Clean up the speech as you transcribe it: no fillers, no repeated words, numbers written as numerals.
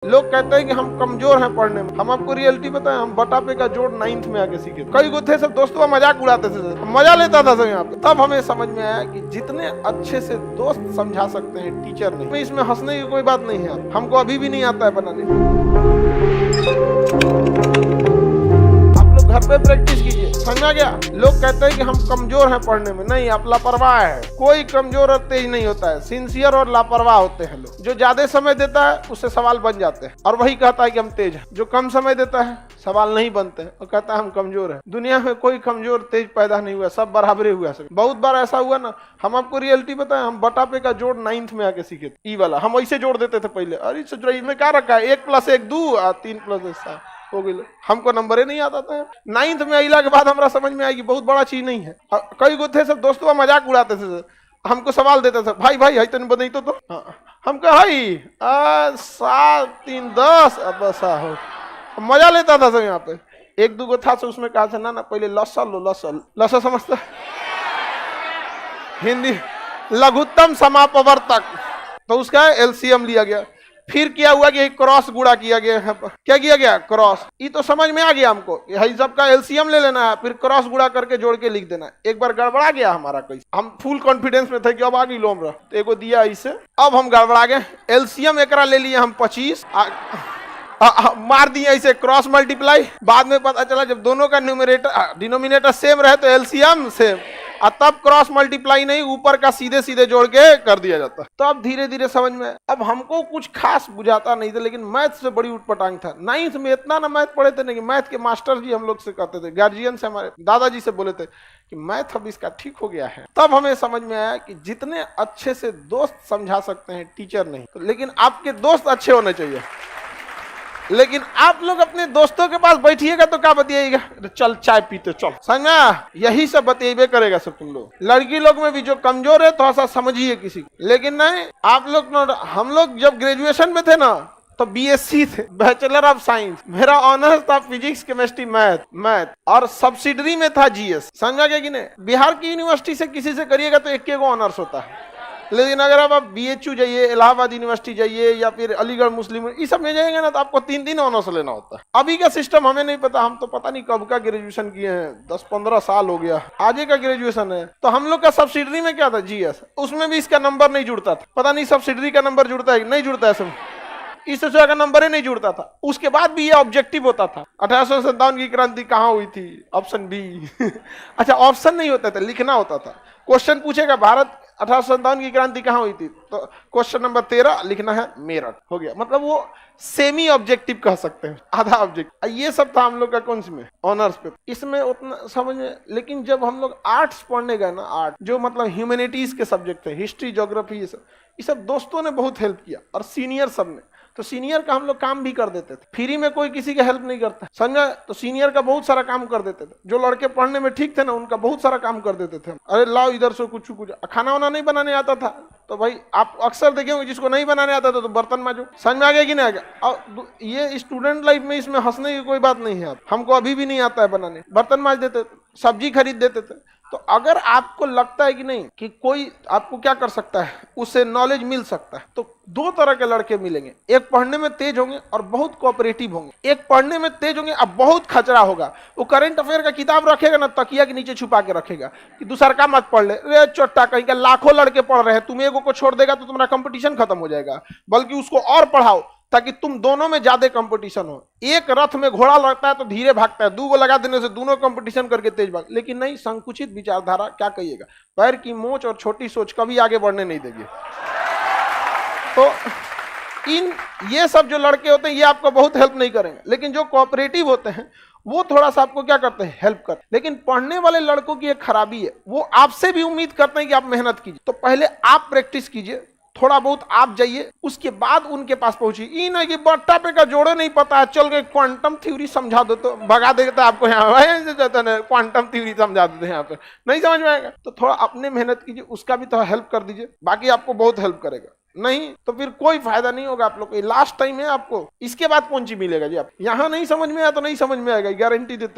लोग कहते हैं कि हम कमजोर हैं पढ़ने में। हम आपको रियलिटी बताएं, हम बटा पे का जोड़ 9th में आके सीखे। कई गो थे सब दोस्तों मजाक उड़ाते थे, मजा लेता था सब यहाँ पे। तब हमें समझ में आया कि जितने अच्छे से दोस्त समझा सकते हैं टीचर नहीं। इसमें हंसने की कोई बात नहीं है, हमको अभी भी नहीं आता है बनाने। घर पे प्रैक्टिस कीजिए, समझा गया। लोग कहते हैं कि हम कमजोर हैं पढ़ने में, नहीं, आप लापरवाह है। कोई कमजोर और तेज नहीं होता है, सिंसियर और लापरवाह होते हैं लोग। जो ज्यादा समय देता है उससे सवाल बन जाते हैं और वही कहता है कि हम तेज हैं। जो कम समय देता है सवाल नहीं बनते हैं और कहता है हम कमजोर हैं। दुनिया में कोई कमजोर तेज पैदा नहीं हुआ, सब बराबरे हुआ। बहुत बार ऐसा हुआ ना, हम आपको रियलिटी बताएं, हम बटा पे का जोड़ 9th में आके सीखे थे। ई वाला हम ऐसे जोड़ देते थे पहले। अरे इसमें क्या रखा है, 1 + 1 2 और 3 + 1 7 हो गई। हमको नंबर ही नहीं आता था। 9th में अला के बाद हमारा समझ में आएगी बहुत बड़ा चीज नहीं है। कई गो थे सब दोस्तों मजाक उड़ाते थे, हमको सवाल देते थे, भाई भाई है तन बदई तो हम कहे 7 3 10 अब ऐसा हो। मजा लेता था सब यहाँ पे। 1 2 गो था उसमें कहा था ना पहले लसा समझता हिंदी लघुत्तम समापवर्तक, तो उसका एलसीएम लिया गया। फिर क्या हुआ कि क्रॉस गुणा किया गया है। क्या किया गया? क्रॉस। ये तो समझ में आ गया हमको, यही सबका एलसीएम ले लेना है, फिर क्रॉस गुणा करके जोड़ के लिख देना है। एक बार गड़बड़ा गया हमारा कैसे, हम फुल कॉन्फिडेंस में थे कि अब आगे लोम रहा, तो एगो दिया इसे, अब हम गड़बड़ा गए। एलसीएम एकरा ले लिए हम 25, मार दिया इसे क्रॉस मल्टीप्लाई। बाद में पता चला जब दोनों का न्यूमरेटर डिनोमिनेटर सेम रहे तो एलसीएम सेम, और तब क्रॉस मल्टीप्लाई नहीं, ऊपर का सीधे सीधे जोड़ के कर दिया जाता। तो अब धीरे धीरे समझ में। अब हमको कुछ खास बुझाता नहीं था, लेकिन मैथ से बड़ी उटपटांग था। 9th में इतना ना मैथ पढ़े थे, नहीं मैथ के मास्टर जी हम लोग से कहते थे, गार्जियन से, हमारे दादाजी से बोले थे कि मैथ अब इसका ठीक हो गया है। तब हमें समझ में आया कि जितने अच्छे से दोस्त समझा सकते हैं टीचर नहीं, तो लेकिन आपके दोस्त अच्छे होने चाहिए। लेकिन आप लोग अपने दोस्तों के पास बैठिएगा तो क्या बतियाएगा, चल चाय पीते चल, समझा, यही सब बतियाबे करेगा सब तुम लोग। लड़की लोग में भी जो कमजोर है थोड़ा सा समझिए किसी को। लेकिन नहीं, आप लोग, हम लोग जब ग्रेजुएशन में थे ना तो बीएससी थे, बैचलर ऑफ साइंस। मेरा ऑनर्स था फिजिक्स केमिस्ट्री मैथ और सब्सिडरी में था जीएस, समझा गया कि नहीं। बिहार की यूनिवर्सिटी से किसी से करिएगा तो 1 ऑनर्स होता है। लेकिन अगर आप बीएचयू जाइए, इलाहाबाद यूनिवर्सिटी जाइए, या फिर अलीगढ़ मुस्लिम, इस सब में जाएंगे ना तो आपको 3 ऑनर्स लेना होता है। अभी का सिस्टम हमें नहीं पता, हम तो पता नहीं कब का ग्रेजुएशन किए हैं, 10-15 साल हो गया, आगे का ग्रेजुएशन है। तो हम लोग का सब्सिडरी में क्या था, जीएस, उसमें भी इसका नंबर नहीं जुड़ता था। पता नहीं सब्सिडरी का नंबर जुड़ता है नहीं जुड़ता है, सब इस तरह का नंबर ही नहीं जुड़ता था। उसके बाद भी ये ऑब्जेक्टिव होता था, 1857 की क्रांति कहाँ हुई थी, ऑप्शन बी अच्छा, ऑप्शन नहीं होता था, लिखना होता था। क्वेश्चन पूछेगा भारत 1857 की क्रांति कहाँ हुई थी, तो क्वेश्चन नंबर 13 लिखना है मेरठ, हो गया। मतलब वो सेमी ऑब्जेक्टिव कह सकते हैं, आधा ऑब्जेक्टिव। ये सब था हम लोग का कौन सी में, ऑनर्स पे। इसमें उतना समझ में। लेकिन जब हम लोग आर्ट्स पढ़ने गए ना, आर्ट जो मतलब ह्यूमैनिटीज के सब्जेक्ट थे, हिस्ट्री, ज्योग्राफी, ये सब दोस्तों ने बहुत हेल्प किया, और सीनियर सब ने। तो सीनियर का हम लोग काम भी कर देते थे, फ्री में कोई किसी की हेल्प नहीं करता, समझा। तो सीनियर का बहुत सारा काम कर देते थे। जो लड़के पढ़ने में ठीक थे ना, उनका बहुत सारा काम कर देते थे। अरे लाओ इधर से कुछ खाना वाना नहीं बनाने आता था तो भाई आप अक्सर देखे होंगे, जिसको नहीं बनाने आता था तो बर्तन मांजो, समझ में आ गया कि नहीं आ गया। और ये स्टूडेंट लाइफ में इसमें हंसने की कोई बात नहीं है। हमको अभी भी नहीं आता है बनाने, बर्तन मांज देते, सब्जी खरीद देते थे। तो अगर आपको लगता है कि नहीं कि कोई आपको क्या कर सकता है, उससे नॉलेज मिल सकता है, तो 2 तरह के लड़के मिलेंगे। एक पढ़ने में तेज होंगे और बहुत कोऑपरेटिव होंगे। एक पढ़ने में तेज होंगे अब बहुत खचरा होगा। वो करंट अफेयर का किताब रखेगा ना, तकिया के नीचे छुपा के रखेगा कि दूसरा का मत पढ़ ले, रे चोट्टा, कहीं का लाखों लड़के पढ़ रहे हैं, तुम एगो को छोड़ देगा तो तुम्हारा कंपटीशन खत्म हो जाएगा। बल्कि उसको और पढ़ाओ ताकि तुम दोनों में ज्यादा कंपटीशन हो। एक रथ में घोड़ा लगता है तो धीरे भागता है, 2 गो लगा देने से दोनों कंपटीशन करके तेज भाग। लेकिन नहीं, संकुचित विचारधारा, क्या कहिएगा, पैर की मोच और छोटी सोच कभी आगे बढ़ने नहीं देगी। तो ये सब जो लड़के होते हैं ये आपको बहुत हेल्प नहीं करेंगे। लेकिन जो कोऑपरेटिव होते हैं वो थोड़ा सा आपको क्या करते हैं, हेल्प करते हैं। लेकिन पढ़ने वाले लड़कों की एक खराबी है, वो आपसे भी उम्मीद करते हैं कि आप मेहनत कीजिए। तो पहले आप प्रैक्टिस कीजिए, थोड़ा बहुत आप जाइए, उसके बाद उनके पास पहुंचिए। ये ना कि बट्टा पे का जोड़े नहीं पता है, चल के क्वांटम थ्योरी समझा दो तो भगा देता आपको, यहाँ क्वांटम थ्योरी समझा देते हैं, यहाँ पे नहीं समझ में आएगा। तो थोड़ा अपने मेहनत कीजिए, उसका भी थोड़ा हेल्प कर दीजिए, बाकी आपको बहुत हेल्प करेगा। नहीं तो फिर कोई फायदा नहीं होगा आप लोग को। लास्ट टाइम है आपको, इसके बाद कौन सी मिलेगा जी। आप यहाँ नहीं समझ में आया तो नहीं समझ में आएगा, गारंटी देते।